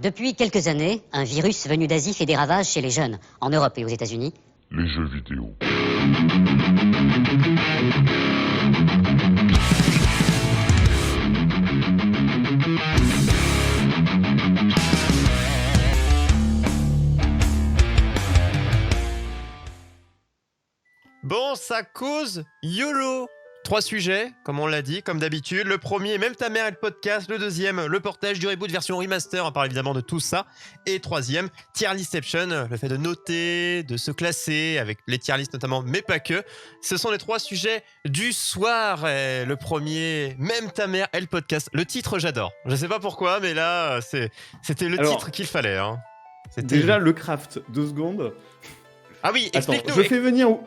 Depuis quelques années, un virus venu d'Asie fait des ravages chez les jeunes, en Europe et aux États-Unis. Les jeux vidéo. Bon, ça cause YOLO. 3 sujets, comme on l'a dit, comme d'habitude. Le premier, même ta mère et le podcast. Le deuxième, le portage du reboot version remaster. On parle évidemment de tout ça. Et troisième, tier listception, le fait de noter, de se classer avec les tier lists notamment, mais pas que. Ce sont les 3 sujets du soir. Et le premier, même ta mère et le podcast. Le titre, j'adore. Je sais pas pourquoi, mais là, c'était le titre qu'il fallait. Hein. C'était déjà le craft, 2 secondes. Ah oui, Attends, explique-nous.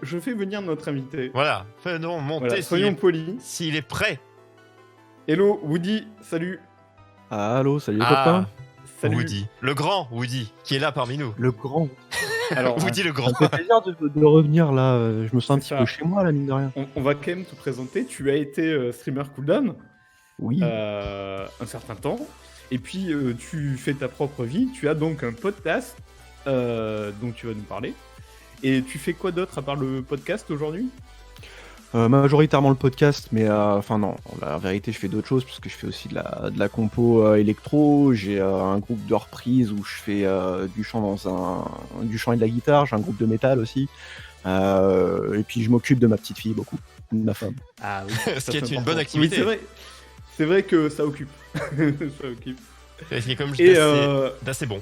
je fais venir notre invité. Voilà, faisons monter. Voilà, soyons polis. S'il est prêt. Hello, Woody, salut. Allô, salut les copains. Salut. Woody, le grand Woody, qui est là parmi nous. Le grand. Alors, Woody le Ça grand. me fait plaisir de revenir là. Je me sens un C'est petit ça. peu chez moi là, mine de rien. on va quand même te présenter. Tu as été streamer cooldown Oui. un certain temps. Et puis, tu fais ta propre vie. Tu as donc un podcast dont tu vas nous parler. Et tu fais quoi d'autre à part le podcast aujourd'hui ? Majoritairement le podcast, mais enfin non, la vérité je fais d'autres choses puisque je fais aussi de la compo électro, j'ai un groupe de reprise où je fais du chant du chant et de la guitare, j'ai un groupe de métal aussi, et puis je m'occupe de ma petite fille beaucoup, de ma femme. Ah oui. Ce qui est une important. bonne activité. Oui, c'est vrai que ça occupe. Ça occupe. C'est comme je Et, dis, d'assez bon.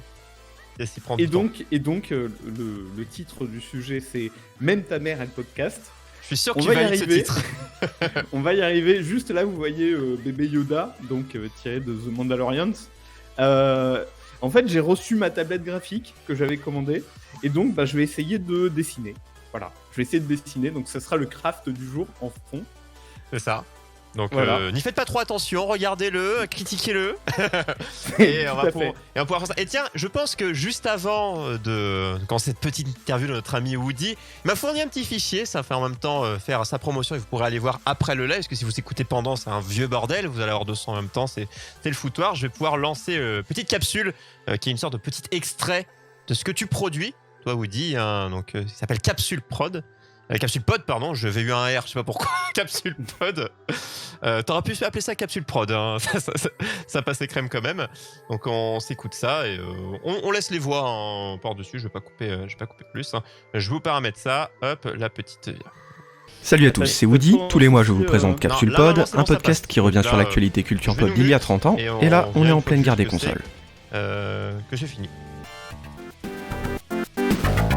Et s'y prendre Et du temps. donc, le titre du sujet, c'est Même ta mère a le podcast. Je suis sûr que on tu va y valides ce arriver. titre. On va y arriver. Juste là, vous voyez bébé Yoda, donc tiré de The Mandalorian. En fait, j'ai reçu ma tablette graphique que j'avais commandée. Et donc, je vais essayer de dessiner. Voilà, je vais essayer de dessiner. Donc, ça sera le craft du jour en fond. C'est ça. Donc, Voilà. n'y faites pas trop attention, regardez-le, critiquez-le. et on va pouvoir faire ça. Et tiens, je pense que juste avant quand cette petite interview de notre ami Woody, il m'a fourni un petit fichier, ça fait en même temps faire sa promotion et vous pourrez aller voir après le live, parce que si vous écoutez pendant, c'est un vieux bordel, vous allez avoir 200 en même temps, c'est le foutoir. Je vais pouvoir lancer petite capsule qui est une sorte de petit extrait de ce que tu produis, toi Woody, hein, donc ça s'appelle Capsule Prod. Capsule Pod, pardon, je vais eu un R, je sais pas pourquoi. Capsule Pod. T'aurais pu appeler ça Capsule Prod, hein. Ça passait crème quand même. Donc on s'écoute ça et on laisse les voix par-dessus, je vais pas couper plus. Hein. Je vous paramètre ça, hop, la petite... Salut à tous, c'est Woody. Tous les mois, je vous présente Capsule Non, là, Pod, c'est bon, un ça podcast passe. qui revient Là, sur l'actualité culture je vais pop nous d'il y a mute 30 ans. et Et là, on est vient en une pleine fois guerre des que je sais consoles. que j'ai fini.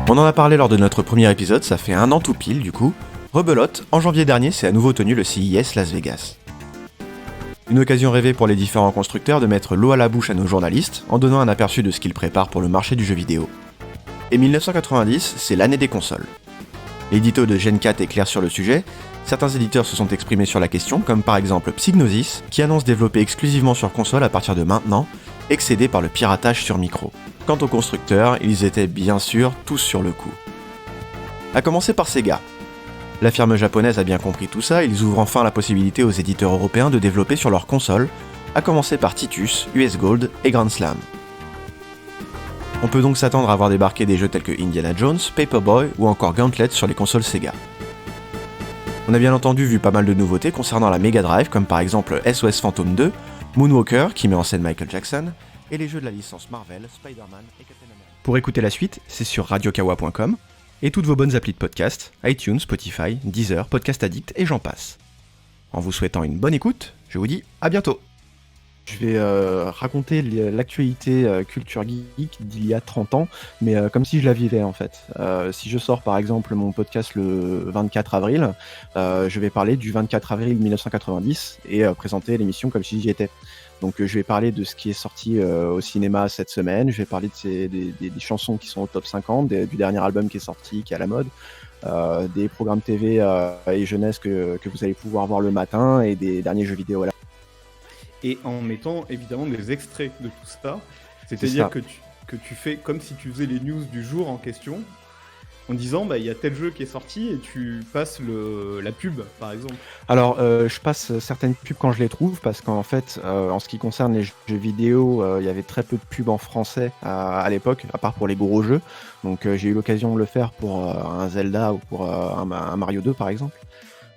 On en a parlé lors de notre premier épisode, ça fait 1 an tout pile du coup. Rebelote, en janvier dernier, c'est à nouveau tenu le CES Las Vegas. Une occasion rêvée pour les différents constructeurs de mettre l'eau à la bouche à nos journalistes en donnant un aperçu de ce qu'ils préparent pour le marché du jeu vidéo. Et 1990, c'est l'année des consoles. L'édito de Gen 4 est clair sur le sujet, certains éditeurs se sont exprimés sur la question, comme par exemple Psygnosis, qui annonce développer exclusivement sur console à partir de maintenant, excédé par le piratage sur micro. Quant aux constructeurs, ils étaient bien sûr tous sur le coup. A commencer par Sega. La firme japonaise a bien compris tout ça, ils ouvrent enfin la possibilité aux éditeurs européens de développer sur leurs consoles, à commencer par Titus, US Gold et Grand Slam. On peut donc s'attendre à voir débarquer des jeux tels que Indiana Jones, Paperboy ou encore Gauntlet sur les consoles Sega. On a bien entendu vu pas mal de nouveautés concernant la Mega Drive, comme par exemple SOS Phantom 2, Moonwalker qui met en scène Michael Jackson, et les jeux de la licence Marvel, Spider-Man et Captain America. Pour écouter la suite, c'est sur radiokawa.com et toutes vos bonnes applis de podcast, iTunes, Spotify, Deezer, Podcast Addict et j'en passe. En vous souhaitant une bonne écoute, je vous dis à bientôt. Je vais raconter l'actualité culture geek d'il y a 30 ans, mais comme si je la vivais en fait. Si je sors par exemple mon podcast le 24 avril, je vais parler du 24 avril 1990 et présenter l'émission comme si j'y étais. Donc je vais parler de ce qui est sorti au cinéma cette semaine, je vais parler des chansons qui sont au top 50, du dernier album qui est sorti, qui est à la mode, des programmes TV et jeunesse que vous allez pouvoir voir le matin et des derniers jeux vidéo. Et en mettant évidemment des extraits de tout ça. C'est-à-dire que tu fais comme si tu faisais les news du jour en question. en disant il y a tel jeu qui est sorti et tu passes la pub par exemple. Alors, je passe certaines pubs quand je les trouve, parce qu'en fait, en ce qui concerne les jeux vidéo, il y avait très peu de pubs en français à l'époque, à part pour les gros jeux. Donc, j'ai eu l'occasion de le faire pour un Zelda ou pour un Mario 2, par exemple.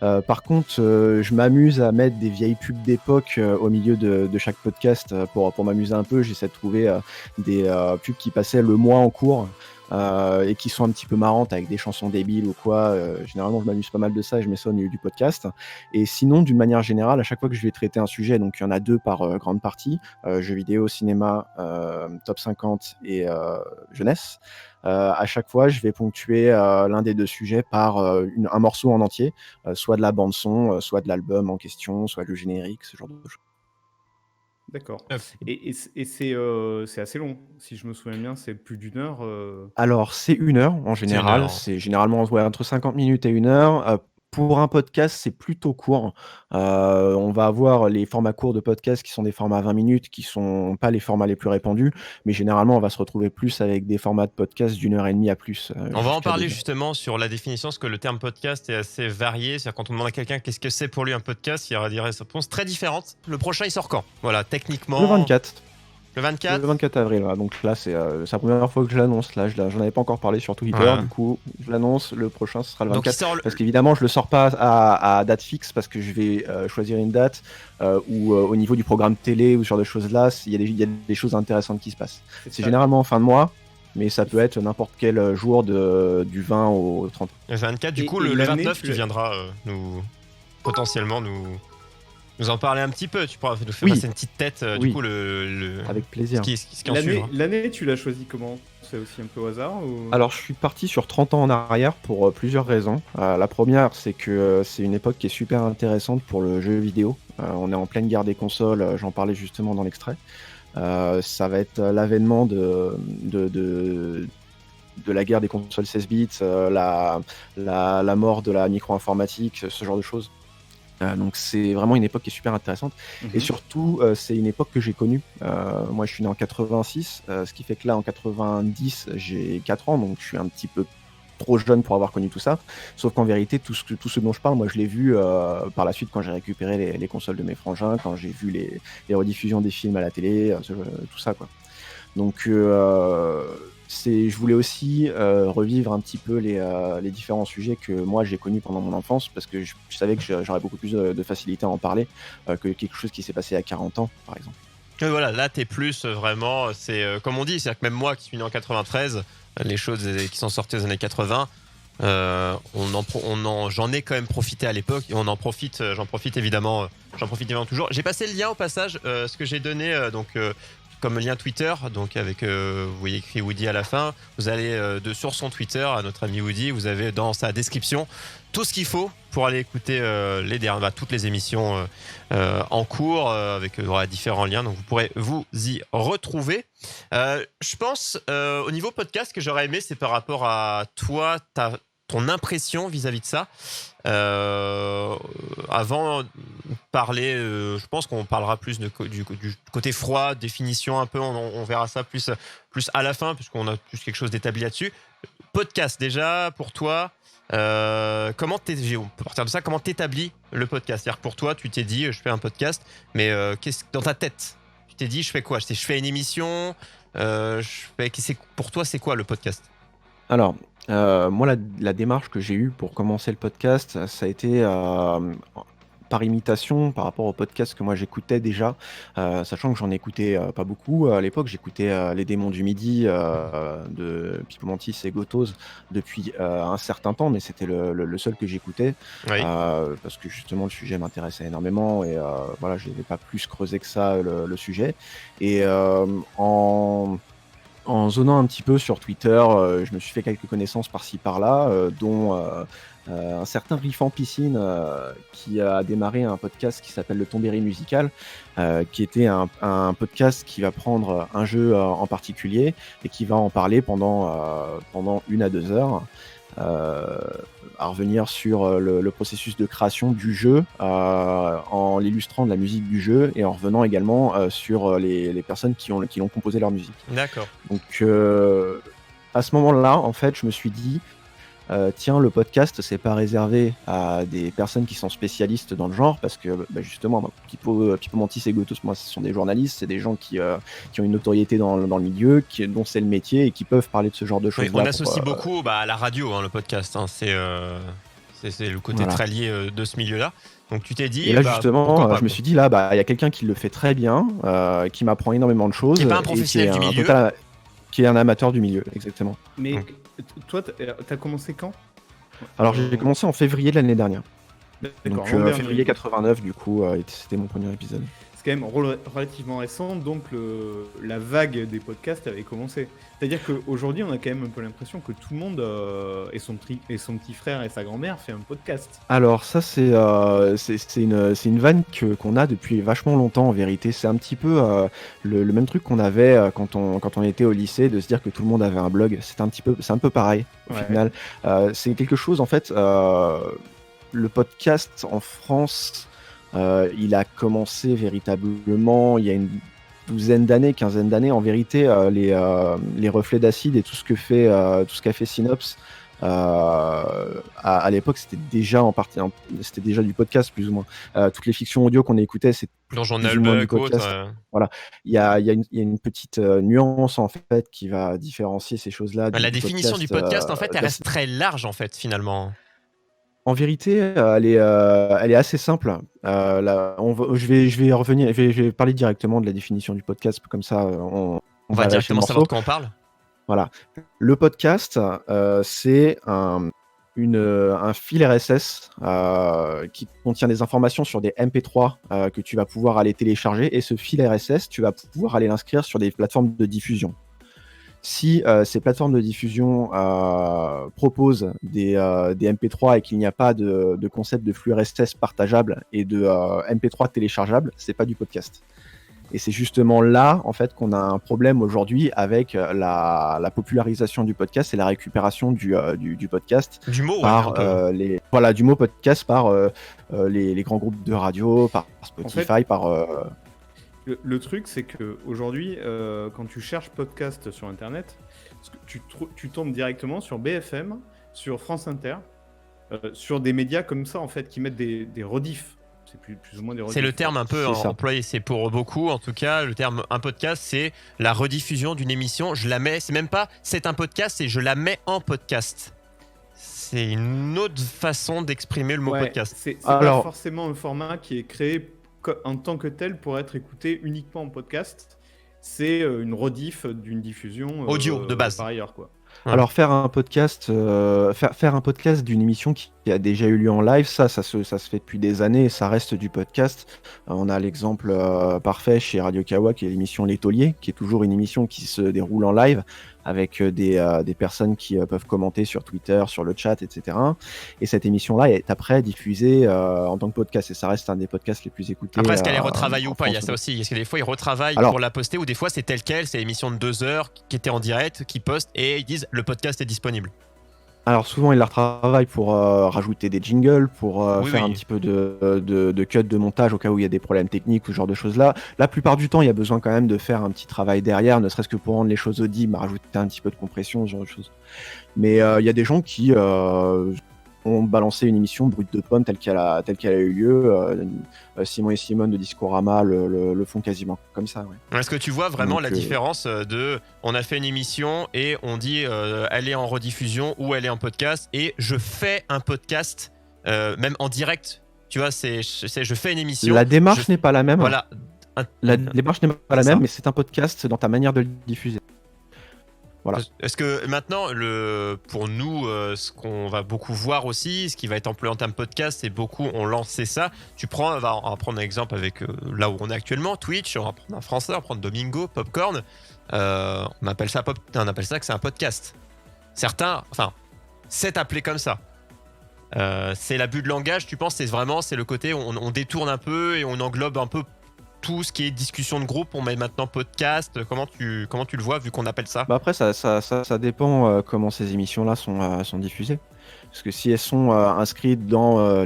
Par contre, je m'amuse à mettre des vieilles pubs d'époque au milieu de chaque podcast pour m'amuser un peu. J'essaie de trouver des pubs qui passaient le mois en cours et qui sont un petit peu marrantes avec des chansons débiles ou quoi. Généralement, je m'amuse pas mal de ça et je mets ça au milieu du podcast. Et sinon, d'une manière générale, à chaque fois que je vais traiter un sujet, donc il y en a 2 par grande partie, jeux vidéo, cinéma, top 50 et jeunesse. À chaque fois, je vais ponctuer l'un des 2 sujets par un morceau en entier, soit de la bande son, soit de l'album en question, soit le générique, ce genre de choses. D'accord. Euh, Et c'est assez long. Si je me souviens bien, c'est plus d'1 heure. Alors, c'est 1 heure en C'est 1 général, heure. c'est généralement entre 50 minutes et 1 heure. Pour un podcast, c'est plutôt court. On va avoir les formats courts de podcast qui sont des formats 20 minutes, qui sont pas les formats les plus répandus, mais généralement, on va se retrouver plus avec des formats de podcast d'1 heure et demie à plus, On va en jusqu'à 2 parler heures. justement sur la définition, parce que le terme podcast est assez varié. C'est-à-dire quand on demande à quelqu'un qu'est-ce que c'est pour lui un podcast, il y aura des réponses très différentes. Le prochain, il sort quand? Voilà, techniquement. Le 24. Le 24. Le 24 avril, voilà. Donc là, c'est la première fois que je l'annonce. Là, j'en avais pas encore parlé sur Twitter, Ouais. du coup, je l'annonce. Le prochain, ce sera le Donc il 24. sort Parce qu'évidemment, je le sors pas à date fixe, parce que je vais choisir une date où, au niveau du programme télé ou ce genre de choses-là, il y a des choses intéressantes qui se passent. C'est ça. généralement en fin de mois, mais ça peut être n'importe quel jour du 20 au 30. Le 24, du Et- coup, et le l'année, 29, tu tu l'as- viendras potentiellement nous en parler un petit peu. Tu pourras nous faire Oui. passer une petite tête, du Oui. coup, Avec ce plaisir. qui en suivra. L'année, tu l'as choisi comment? C'est aussi un peu au hasard ou... Alors, je suis parti sur 30 ans en arrière pour plusieurs raisons. La première, c'est que c'est une époque qui est super intéressante pour le jeu vidéo. On est en pleine guerre des consoles, j'en parlais justement dans l'extrait. Ça va être l'avènement de la guerre des consoles 16 bits, la mort de la micro-informatique, ce genre de choses. Donc c'est vraiment une époque qui est super intéressante. Mhm. Et surtout, c'est une époque que j'ai connue. Moi, je suis né en 86, ce qui fait que là, en 90, j'ai 4 ans, donc je suis un petit peu trop jeune pour avoir connu tout ça. Sauf qu'en vérité, tout ce dont je parle, moi, je l'ai vu par la suite quand j'ai récupéré les consoles de mes frangins, quand j'ai vu les rediffusions des films à la télé, tout ça, quoi. Donc, je voulais aussi revivre un petit peu les différents sujets que moi j'ai connus pendant mon enfance, parce que je savais que j'aurais beaucoup plus de facilité à en parler que quelque chose qui s'est passé à 40 ans, par exemple. Voilà, là, t'es plus vraiment. C'est comme on dit, c'est-à-dire que même moi qui suis né en 93, les choses qui sont sorties aux années 80. J'en ai quand même profité à l'époque et j'en profite évidemment toujours. J'ai passé le lien au passage, ce que j'ai donné comme lien Twitter, donc avec vous voyez écrit Woody à la fin. Vous allez sur son Twitter à notre ami Woody, vous avez dans sa description tout ce qu'il faut pour aller écouter toutes les émissions en cours avec différents liens, donc vous pourrez vous y retrouver. Je pense au niveau podcast que j'aurais aimé, c'est par rapport à toi, ton impression vis-à-vis de ça. Avant de parler, je pense qu'on parlera plus du côté froid, définition un peu, on verra ça plus à la fin, puisqu'on a plus quelque chose d'établi là-dessus. Podcast déjà, pour toi, on peut partir de ça, comment t'établis le podcast? C'est-à-dire que pour toi, tu t'es dit, je fais un podcast, mais dans ta tête, tu t'es dit, je fais quoi? Je fais une émission, pour toi, c'est quoi le podcast? Alors, moi, la démarche que j'ai eue pour commencer le podcast, ça a été par imitation par rapport au podcast que moi j'écoutais déjà, sachant que j'en écoutais pas beaucoup. À l'époque, j'écoutais Les Démons du Midi de Pipo Mantis et Gotoz depuis un certain temps, mais c'était le seul que j'écoutais Oui. parce que justement le sujet m'intéressait énormément et voilà, je n'avais pas plus creusé que ça le sujet. Et en zonant un petit peu sur Twitter, je me suis fait quelques connaissances par-ci par-là, dont un certain Riff en Piscine qui a démarré un podcast qui s'appelle Le Tombéry Musical, qui était un podcast qui va prendre un jeu en particulier et qui va en parler pendant 1 à 2 heures. À revenir sur le processus de création du jeu en l'illustrant de la musique du jeu et en revenant également sur les personnes qui ont composé leur musique. D'accord. Donc à ce moment-là, en fait, je me suis dit tiens, le podcast, c'est pas réservé à des personnes qui sont spécialistes dans le genre, parce que justement, Pipo Mantis et Gotos, moi, ce sont des journalistes, c'est des gens qui ont une notoriété dans le milieu, dont c'est le métier et qui peuvent parler de ce genre de choses. On associe beaucoup à la radio, le podcast. C'est le côté très lié de ce milieu-là. Donc tu t'es dit. Et là, justement, je me suis dit, là, il y a quelqu'un qui le fait très bien, qui m'apprend énormément de choses. Qui n'est pas un professionnel du milieu. Qui est un amateur du milieu, exactement. Mais toi, t'as commencé quand ? Alors, j'ai commencé en février de l'année dernière. D'accord, donc février 89, du coup, c'était mon premier épisode. C'est quand même relativement récent, donc la vague des podcasts avait commencé. C'est-à-dire qu'aujourd'hui, on a quand même un peu l'impression que tout le monde et son petit frère et sa grand-mère fait un podcast. Alors ça, c'est une vanne qu'on a depuis vachement longtemps en vérité. C'est un petit peu le même truc qu'on avait quand on était au lycée, de se dire que tout le monde avait un blog. C'est un peu pareil au final. C'est quelque chose en fait. Le podcast en France. Il a commencé véritablement il y a une quinzaine d'années. En vérité, les reflets d'acide et tout ce qu'a fait Synops à l'époque, c'était déjà c'était déjà du podcast plus ou moins. Toutes les fictions audio qu'on écoutait, c'est dans Journal Bug, voilà. Il y a une petite nuance en fait qui va différencier ces choses-là. La définition du podcast, en fait, elle reste très large en fait finalement. En vérité, elle est assez simple. Je vais revenir, je vais parler directement de la définition du podcast, comme ça on va directement savoir de quoi on parle. Voilà. Le podcast, c'est un fil RSS qui contient des informations sur des MP3 que tu vas pouvoir aller télécharger, et ce fil RSS, tu vas pouvoir aller l'inscrire sur des plateformes de diffusion. Si ces plateformes de diffusion proposent des MP3 et qu'il n'y a pas de concept de flux RSS partageable et de MP3 téléchargeable, c'est pas du podcast. Et c'est justement là, en fait, qu'on a un problème aujourd'hui avec la popularisation du podcast et la récupération du podcast du mot, par du mot podcast par les grands groupes de radio, par Spotify, en fait, Le truc, c'est qu'aujourd'hui, quand tu cherches podcast sur Internet, tu tombes directement sur BFM, sur France Inter, sur des médias comme ça, en fait, qui mettent des rediffs. C'est plus ou moins des rediffs. C'est le terme un peu employé, c'est pour beaucoup, en tout cas, le terme un podcast, c'est la rediffusion d'une émission. Je la mets, c'est même pas c'est un podcast, c'est je la mets en podcast. C'est une autre façon d'exprimer le mot podcast. C'est pas forcément un format qui est créé en tant que tel pour être écouté uniquement en podcast. C'est une rediff d'une diffusion audio de base par ailleurs, quoi. Alors faire un podcast d'une émission qui a déjà eu lieu en live, ça se fait depuis des années et ça reste du podcast. On a l'exemple parfait chez Radio Kawa qui est l'émission Les Tauliers, qui est toujours une émission qui se déroule en live avec des personnes qui peuvent commenter sur Twitter, sur le chat, etc. Et cette émission-là est après diffusée en tant que podcast et ça reste un des podcasts les plus écoutés. Après, est-ce qu'elle est retravaillée ou pas ? Il y a ça aussi. Est-ce que des fois ils retravaillent pour la poster ou des fois c'est tel quel, c'est l'émission de 2 heures qui était en direct, qui poste et ils disent le podcast est disponible. Alors souvent ils la retravaillent pour rajouter des jingles, pour faire un petit peu de cut de montage au cas où il y a des problèmes techniques ou ce genre de choses là. La plupart du temps il y a besoin quand même de faire un petit travail derrière, ne serait-ce que pour rendre les choses audibles, rajouter un petit peu de compression, ce genre de choses. Mais il y a des gens qui ont balancé une émission brute de pomme telle qu'elle a eu lieu. Simon et Simone de Discorama le font quasiment comme ça. Ouais. Est-ce que tu vois vraiment la différence de on a fait une émission et on dit elle est en rediffusion ou elle est en podcast et je fais un podcast même en direct, tu vois, c'est je fais une émission. La démarche n'est pas la même. Voilà. La démarche n'est pas la même, mais c'est un podcast dans ta manière de le diffuser. Voilà. Est-ce que maintenant, pour nous, ce qu'on va beaucoup voir aussi, ce qui va être employé en termes podcast, c'est beaucoup ont lancé ça. On va prendre un exemple avec là où on est actuellement, Twitch, on va prendre un français, on va prendre Domingo, Popcorn. On appelle ça que c'est un podcast. Certains, c'est appelé comme ça. C'est l'abus de langage, tu penses, c'est le côté où on détourne un peu et on englobe un peu tout ce qui est discussion de groupe, on met maintenant podcast. Comment tu le vois vu qu'on appelle ça ? Après ça dépend comment ces émissions-là sont diffusées. Parce que si elles sont inscrites dans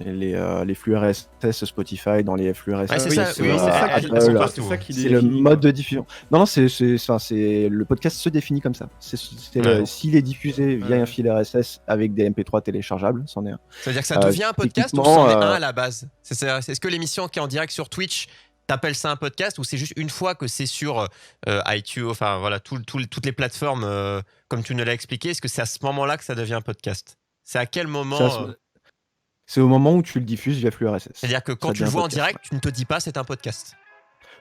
les flux RSS Spotify, dans les flux RSS. Ouais, c'est oui, ça, c'est oui, vrai, c'est c'est ça ça, qui- elles sont Apple, partout. c'est ça qui c'est le définit, mode quoi. de diffusion. Non, le podcast se définit comme ça. Ouais. S'il est diffusé via Ouais. un fil RSS avec des MP3 téléchargeables, c'en est un. C'est-à-dire que ça devient un podcast ou techniquement, c'en est un à la base? Est-ce que l'émission qui est en direct sur Twitch, t'appelles ça un podcast ou c'est juste une fois que c'est sur iTunes, enfin voilà, toutes les plateformes, comme tu nous l'as expliqué, est-ce que c'est à ce moment-là que ça devient un podcast? C'est à quel moment C'est au moment où tu le diffuses via flux RSS. C'est-à-dire que quand Ça tu le devient vois en podcast, direct, tu ne te dis pas c'est un podcast?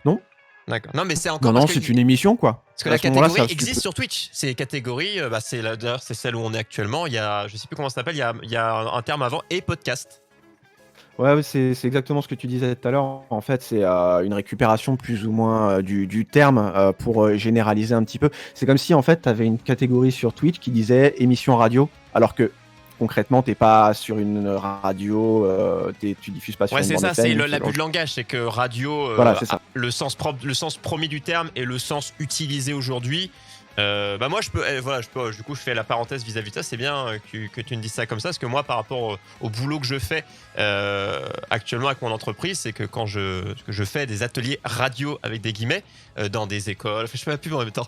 Non. D'accord. Non, mais c'est encore Non, parce c'est que une émission, quoi. parce que À la ce moment-là, catégorie ça- existe sur Twitch. Ces catégories, d'ailleurs, c'est celle où on est actuellement. Il y a, je sais plus comment ça s'appelle, il y a un terme avant et podcast. Ouais, c'est exactement ce que tu disais tout à l'heure. En fait, c'est une récupération plus ou moins du terme pour généraliser un petit peu. C'est comme si, en fait, tu avais une catégorie sur Twitch qui disait émission radio, alors que concrètement, t'es pas sur une radio, tu diffuses pas sur Ouais, une c'est bande ça, FM, c'est ce l'abus genre de langage. C'est que radio, Voilà, c'est ça. le sens propre, le sens premier du terme et le sens utilisé aujourd'hui. Moi, du coup, je fais la parenthèse vis-à-vis de ça. C'est bien que tu me dises ça comme ça, parce que moi, par rapport au boulot que je fais actuellement avec mon entreprise, c'est que quand je fais des ateliers radio avec des guillemets dans des écoles, je fais la pub en même temps,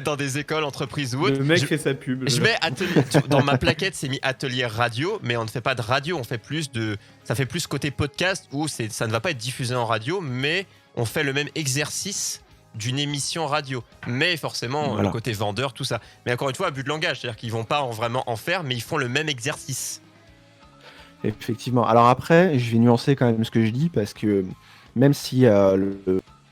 dans des écoles, entreprises ou autres. Le mec fait sa pub. Je mets atelier dans ma plaquette, c'est mis atelier radio, mais on ne fait pas de radio, on fait ça fait plus côté podcast où ça ne va pas être diffusé en radio, mais on fait le même exercice d'une émission radio, mais forcément Voilà. le côté vendeur, tout ça. Mais encore une fois, abus de langage, c'est-à-dire qu'ils vont pas vraiment en faire, mais ils font le même exercice. Effectivement. Alors après, je vais nuancer quand même ce que je dis parce que même si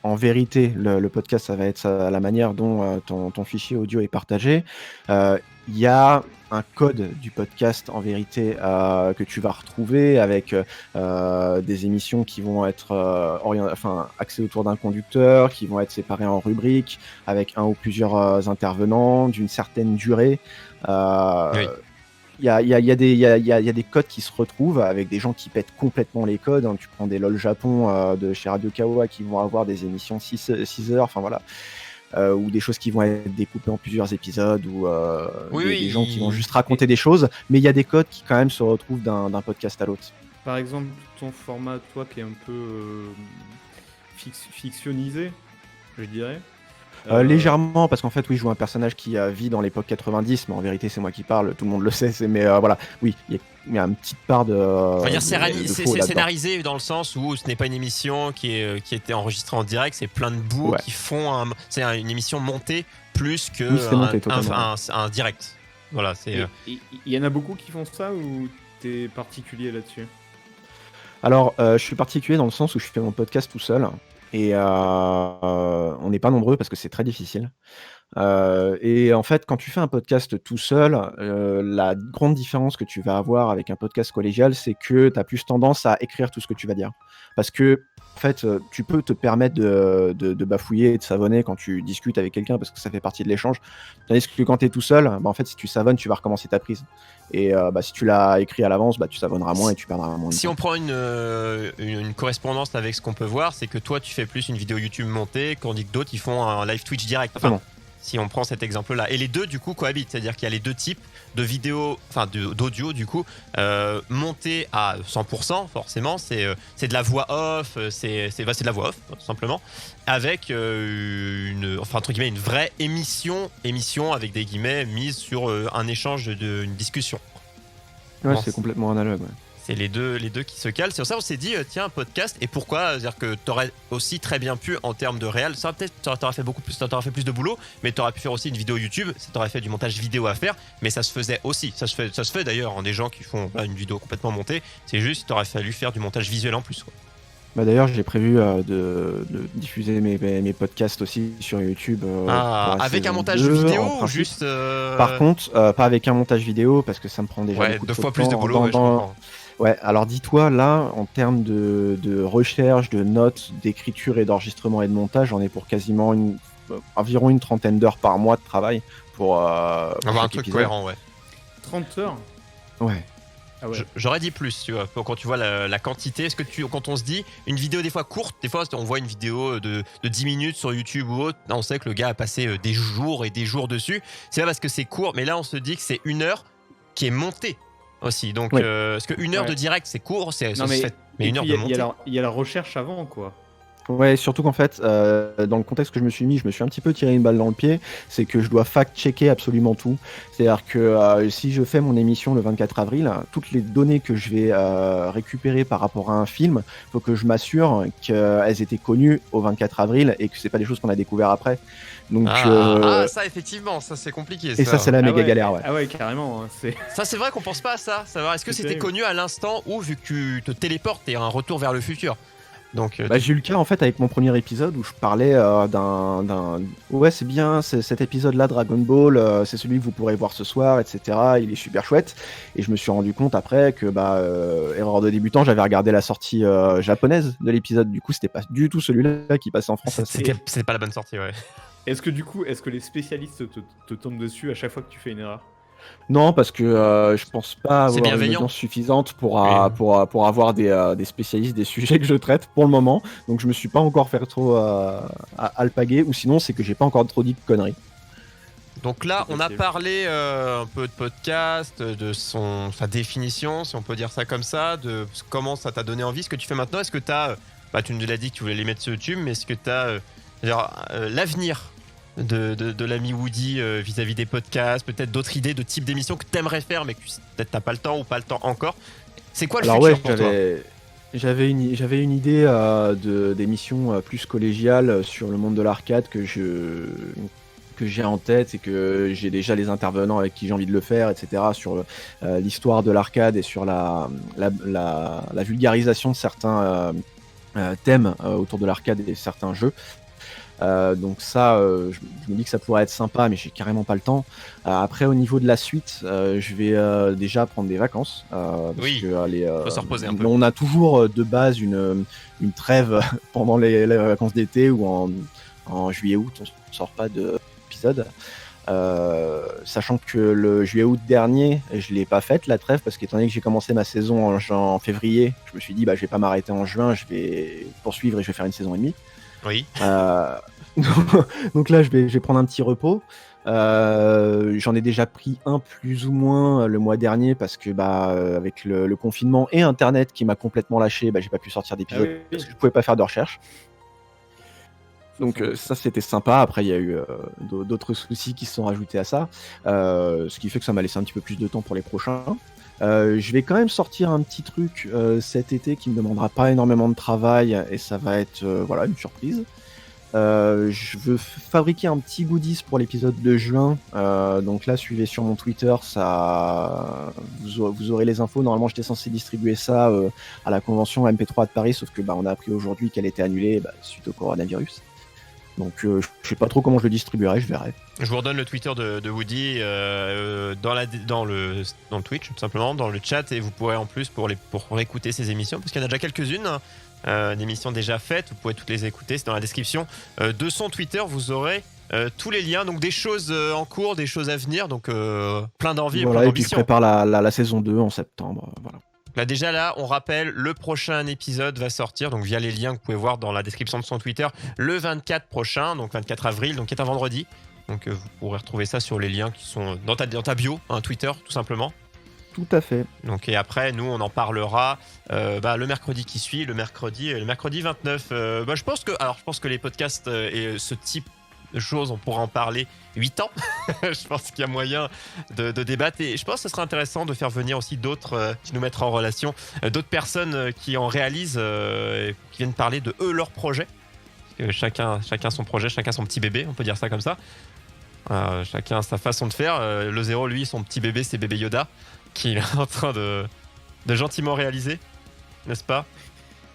en vérité le podcast ça va être la manière dont ton fichier audio est partagé, il y a un code du podcast en vérité que tu vas retrouver avec des émissions qui vont être axées autour d'un conducteur, qui vont être séparées en rubriques avec un ou plusieurs intervenants d'une certaine durée. Oui. Il y a des codes qui se retrouvent avec des gens qui pètent complètement les codes. Hein. Tu prends des LOL Japon de chez Radio Kawa qui vont avoir des émissions 6 heures, enfin voilà. Ou des choses qui vont être découpées en plusieurs épisodes, ou des gens qui vont juste raconter des choses. Mais il y a des codes qui quand même se retrouvent d'un podcast à l'autre. Par exemple, ton format, toi, qui est un peu fictionnisé, je dirais. Légèrement, parce qu'en fait, oui, je joue un personnage qui vit dans l'époque 90, mais en vérité, c'est moi qui parle, tout le monde le sait. Mais voilà, oui, il y a une petite part de. On va dire c'est faux là-dedans. scénarisé dans le sens où ce n'est pas une émission qui a été enregistrée en direct, c'est plein de bouts Ouais. qui font c'est une émission montée plus que Oui, c'est monté, totalement. un direct. Voilà, c'est. Il y en a beaucoup qui font ça ou t'es particulier là-dessus? Alors, je suis particulier dans le sens où je fais mon podcast tout seul. Et on n'est pas nombreux parce que c'est très difficile. Et en fait, quand tu fais un podcast tout seul, la grande différence que tu vas avoir avec un podcast collégial, c'est que tu as plus tendance à écrire tout ce que tu vas dire. Parce que, en fait, tu peux te permettre de bafouiller et de savonner quand tu discutes avec quelqu'un parce que ça fait partie de l'échange. Tandis que quand tu es tout seul, en fait, si tu savonnes, tu vas recommencer ta prise. Et si tu l'as écrit à l'avance, tu savonneras moins et tu perdras moins de Si temps. on prend une correspondance avec ce qu'on peut voir, c'est que toi tu fais plus une vidéo YouTube montée, tandis que d'autres ils font un live Twitch direct. Enfin, Exactement. si on prend cet exemple-là. Et les deux du coup cohabitent, c'est-à-dire qu'il y a les deux types de vidéos, d'audio du coup, montés à 100%, forcément, c'est de la voix off, c'est de la voix off, tout simplement, avec une vraie émission avec des guillemets mise sur un échange, une discussion. Ouais, Bon, c'est complètement analogue. Ouais. C'est les deux qui se calent. C'est pour ça qu'on s'est dit, tiens, un podcast. Et pourquoi? C'est-à-dire que t'aurais aussi très bien pu, en termes de réel, ça peut-être t'aurais fait beaucoup plus, t'aurais fait plus de boulot, mais t'aurais pu faire aussi une vidéo YouTube. Ça t'aurait fait du montage vidéo à faire, mais ça se faisait aussi. Ça se fait d'ailleurs, hein, des gens qui font une vidéo complètement montée. C'est juste, t'aurait fallu faire du montage visuel en plus, quoi. D'ailleurs, j'ai prévu de diffuser mes podcasts aussi sur YouTube. Pour la Avec un saison montage 2, vidéo en ou principe. juste. Par contre, pas avec un montage vidéo parce que ça me prend déjà Ouais, beaucoup deux trop fois de plus de temps. boulot, ouais, je comprends. Ouais, alors dis-toi, là, en termes de recherche, de notes, d'écriture et d'enregistrement et de montage, j'en ai pour quasiment environ une trentaine d'heures par mois de travail pour Avoir un chaque truc épisode. cohérent, ouais. 30 heures? Ouais. Ah ouais. J'aurais dit plus, tu vois, quand tu vois la quantité. Est-ce que quand on se dit une vidéo des fois courte, des fois on voit une vidéo de 10 minutes sur YouTube ou autre, on sait que le gars a passé des jours et des jours dessus. C'est pas parce que c'est court, mais là on se dit que c'est une heure qui est montée. aussi. Donc, Ouais. parce que 1 heure Ouais. de direct, c'est court, ça Non, se fait. Mais et 1 heure puis, de montée. il y a la recherche avant, quoi. Ouais, surtout qu'en fait, dans le contexte que je me suis mis, je me suis un petit peu tiré une balle dans le pied, c'est que je dois fact-checker absolument tout. C'est-à-dire que si je fais mon émission le 24 avril, toutes les données que je vais récupérer par rapport à un film, faut que je m'assure qu'elles étaient connues au 24 avril et que c'est pas des choses qu'on a découvert après. Donc, Ça effectivement, ça c'est compliqué. et ça, c'est la Ah méga ouais, galère, ouais. Ah ouais, carrément. C'est... Ça c'est vrai qu'on pense pas à ça. Savoir est-ce que C'est c'était terrible. connu à l'instant ou vu que tu te téléportes et un retour vers le futur. Donc, Bah, j'ai eu le cas en fait avec mon premier épisode où je parlais d'un. Ouais, c'est bien, c'est cet épisode-là, Dragon Ball, c'est celui que vous pourrez voir ce soir, etc. Il est super chouette. Et je me suis rendu compte après que, erreur de débutant, j'avais regardé la sortie japonaise de l'épisode. Du coup, c'était pas du tout celui-là qui passait en France. c'était pas la bonne sortie, ouais. Est-ce que les spécialistes te tombent dessus à chaque fois que tu fais une erreur? Non, parce que je pense pas C'est avoir une bienveillant. audience suffisante pour Oui. avoir des spécialistes des sujets que je traite pour le moment. Donc je me suis pas encore fait trop alpaguer, ou sinon c'est que j'ai pas encore trop dit de conneries. Donc là, C'est on a possible. parlé un peu de podcast, de sa définition, si on peut dire ça comme ça, de comment ça t'a donné envie, ce que tu fais maintenant. Est-ce que t'as, tu nous l'as dit que tu voulais les mettre sur YouTube, mais est-ce que t'as l'avenir de l'ami Woody vis-à-vis des podcasts, peut-être d'autres idées de type d'émission que t'aimerais faire, mais que peut-être t'as pas le temps ou pas le temps encore. C'est quoi le Alors futur ouais, pour toi? j'avais une idée d'émission plus collégiale sur le monde de l'arcade que j'ai en tête et que j'ai déjà les intervenants avec qui j'ai envie de le faire, etc. Sur l'histoire de l'arcade et sur la vulgarisation de certains thèmes autour de l'arcade et certains jeux. Donc ça, je me dis que ça pourrait être sympa, mais j'ai carrément pas le temps. Après, au niveau de la suite, je vais déjà prendre des vacances. Parce Oui, que faut se reposer un peu. on a toujours de base une trêve pendant les vacances d'été ou en juillet-août, on sort pas d'épisode. Sachant que le juillet-août dernier, je l'ai pas faite la trêve parce qu'étant donné que j'ai commencé ma saison en février, je me suis dit je vais pas m'arrêter en juin, je vais poursuivre et je vais faire une saison et demie. Oui. Donc là, je vais prendre un petit repos. J'en ai déjà pris un plus ou moins le mois dernier parce que avec le confinement et Internet qui m'a complètement lâché, j'ai pas pu sortir d'épisode parce que je pouvais pas faire de recherche. Donc ça c'était sympa. Après il y a eu d'autres soucis qui se sont rajoutés à ça, ce qui fait que ça m'a laissé un petit peu plus de temps pour les prochains. Je vais quand même sortir un petit truc cet été qui me demandera pas énormément de travail et ça va être une surprise. Je veux fabriquer un petit goodies pour l'épisode de juin. Donc là, suivez sur mon Twitter, vous aurez les infos. Normalement, j'étais censé distribuer ça à la convention MP3 de Paris, sauf que on a appris aujourd'hui qu'elle était annulée suite au coronavirus. Donc je sais pas trop comment je le distribuerai, je verrai. Je vous redonne le Twitter de Woody dans le Twitch, tout simplement, dans le chat, et vous pourrez en plus pour réécouter ces émissions, parce qu'il y en a déjà quelques-unes, d'émissions déjà faites, vous pouvez toutes les écouter, c'est dans la description de son Twitter, vous aurez tous les liens, donc des choses en cours, des choses à venir, donc plein d'envie et plein Et puis je d'ambition. prépare la saison 2 en septembre, voilà. Là déjà là, on rappelle, le prochain épisode va sortir, donc via les liens que vous pouvez voir dans la description de son Twitter, le 24 prochain, donc 24 avril, donc qui est un vendredi. Donc vous pourrez retrouver ça sur les liens qui sont dans ta bio, Twitter tout simplement. Tout à fait. Donc et après nous on en parlera le mercredi qui suit, le mercredi 29. Je pense que les podcasts et ce type de choses, on pourra en parler 8 ans. Je pense qu'il y a moyen de débattre et je pense que ce serait intéressant de faire venir aussi d'autres qui nous mettraient en relation, d'autres personnes qui en réalisent et qui viennent parler de leur projet. Parce que chacun son projet, chacun son petit bébé, on peut dire ça comme ça. Chacun sa façon de faire. Le Zéro, lui, son petit bébé, c'est bébé Yoda, qu'il est en train de gentiment réaliser, n'est-ce pas?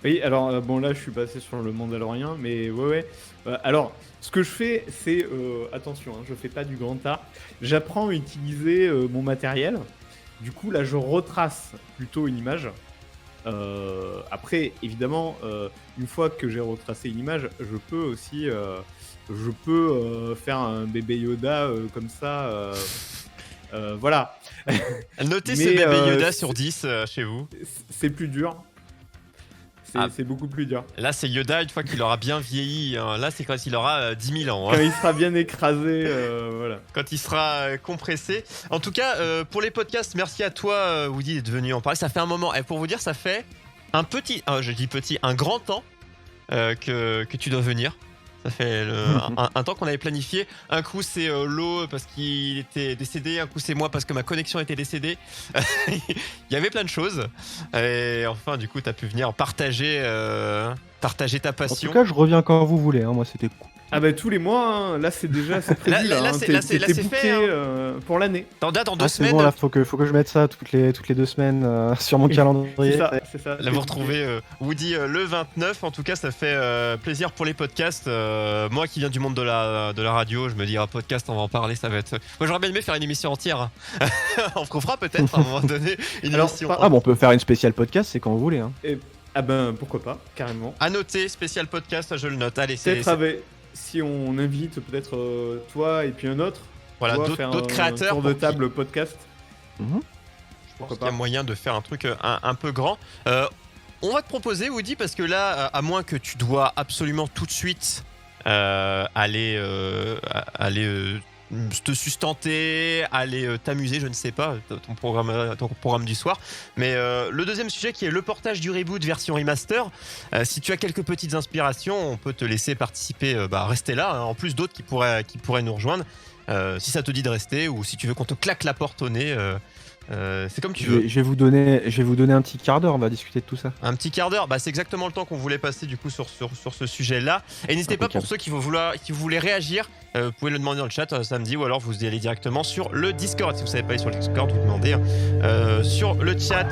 Oui, alors là je suis passé sur le Mandalorien, mais ouais. Alors, ce que je fais, c'est attention, je fais pas du grand art. J'apprends à utiliser mon matériel. Du coup, là, je retrace plutôt une image. Après, évidemment, une fois que j'ai retracé une image, je peux aussi, faire un bébé Yoda comme ça. Voilà. Notez Mais, ce bébé Yoda sur 10 chez vous. C'est plus dur. c'est beaucoup plus dur. Là, c'est Yoda une fois qu'il aura bien vieilli. Hein. Là, c'est quand il aura 10 000 ans. Quand Hein. il sera bien écrasé, voilà. Quand il sera compressé. En tout cas, pour les podcasts, merci à toi, Woody, d'être venu en parler. Ça fait un moment. Et pour vous dire, ça fait un grand temps que tu dois venir. Ça fait un temps qu'on avait planifié. Un coup, c'est Lo parce qu'il était décédé. Un coup, c'est moi parce que ma connexion était décédée. Il y avait plein de choses. Et enfin, du coup, tu as pu venir partager ta En passion. tout cas, je reviens quand vous voulez. Hein. Moi, c'était cool. Ah bah tous les mois, hein. Là c'est déjà c'est prévu. Là, hein. c'est T'es fait, booké, hein. pour l'année. Dans 2 Ah, c'est semaines. bon, là, faut que je mette ça toutes les 2 semaines sur mon calendrier. C'est ça. Là, vous retrouvez Woody le 29. En tout cas, ça fait plaisir pour les podcasts. Moi qui viens du monde de la radio, je me dis, un podcast, on va en parler. Ça va être. Moi, j'aurais bien aimé faire une émission entière. On fera peut-être à un moment donné une Alors, émission. Ah bon, on peut faire une spéciale podcast, c'est quand vous voulez. Hein. Ah ben pourquoi pas, carrément. À noter, spécial podcast, je le note. Allez, c'est. Peut-être si on invite peut-être toi et puis un autre. Voilà, tu vois, faire d'autres créateurs. Un tour de table podcast. Mhm. Je pense qu'il y a moyen de faire un truc un peu grand. On va te proposer, Woody, parce que là, à moins que tu dois absolument tout de suite aller te sustenter, aller t'amuser, je ne sais pas, ton programme du soir. Mais le deuxième sujet qui est le portage du reboot version remaster. Si tu as quelques petites inspirations, on peut te laisser participer, rester là. Hein, en plus d'autres qui pourraient nous rejoindre. Si ça te dit de rester ou si tu veux qu'on te claque la porte au nez. C'est comme tu veux. Je vais vous donner un petit quart d'heure, on va discuter de tout ça. Un petit quart d'heure, c'est exactement le temps qu'on voulait passer du coup sur ce sujet-là. Et n'hésitez pas, pour ceux qui voulaient réagir, vous pouvez le demander dans le chat samedi, ou alors vous y allez directement sur le Discord. Si vous ne savez pas aller sur le Discord, vous demandez sur le chat.